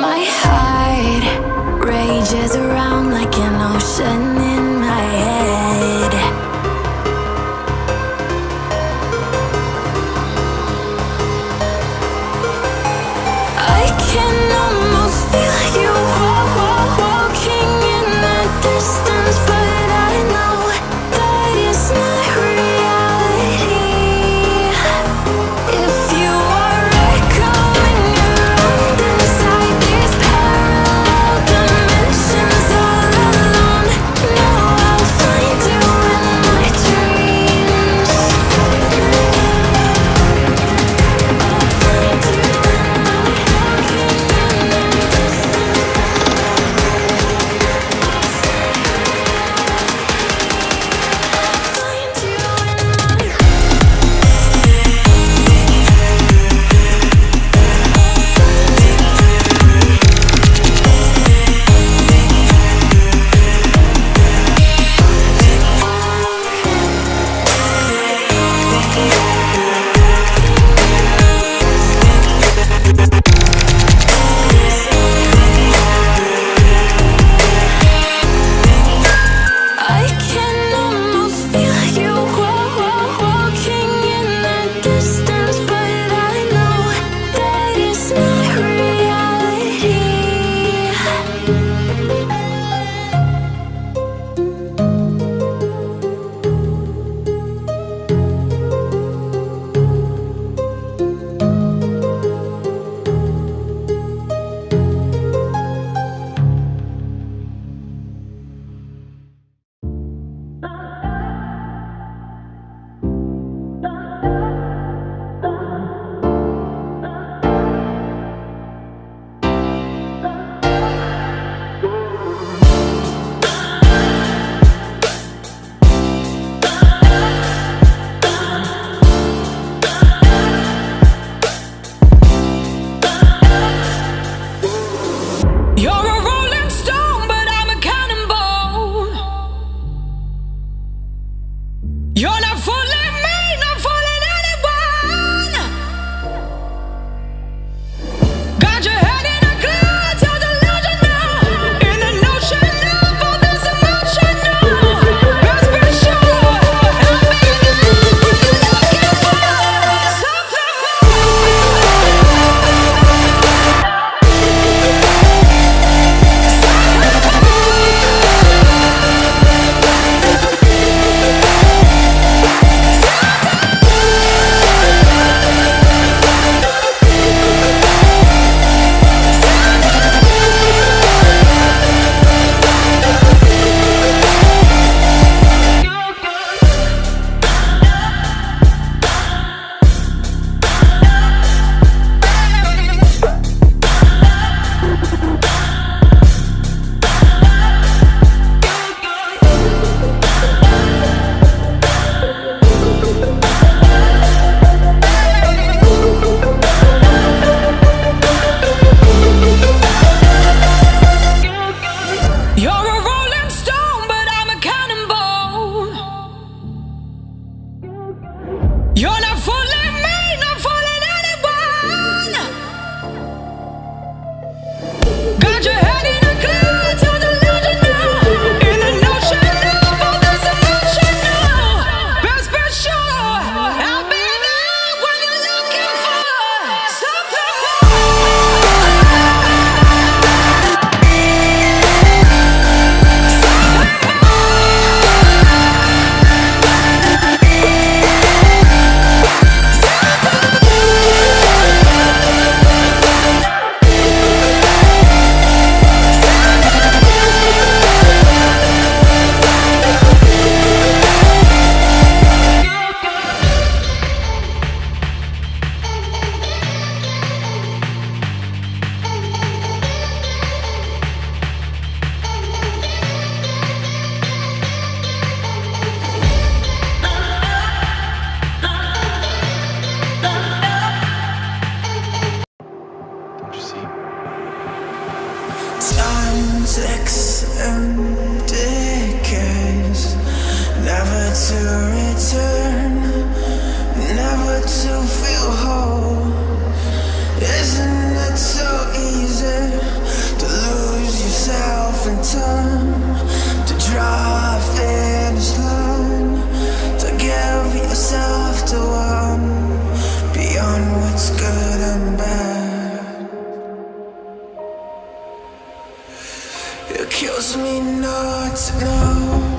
My heart rages around like an ocean in my head. I can almost feel you walking in the distance, but I know that it's not reality. If you are echoing around inside these parallel dimensions all alone, know I'll find you in my dreams. I'll find you in my walking in the distance. Find you in my I can almost feel you walking in the distance, but I know that it's not reality. You're a rolling stone, but I'm a cannonball. You're not fooling me, not fooling anyone. Got your head in a cloud, you're delusional. In an ocean of all this emotional. Best be sure, I'll be there when you're looking for something You're a rolling stone, but I'm a cannonball. You're not fooling me, not fooling anyone. Got your head in a cloud, you're delusional. In an ocean of all this emotional. Best be sure, I'll be there when you're looking for something Time ticks and decays, never to return, never to feel whole. Isn't it so easy? It kills me not to know.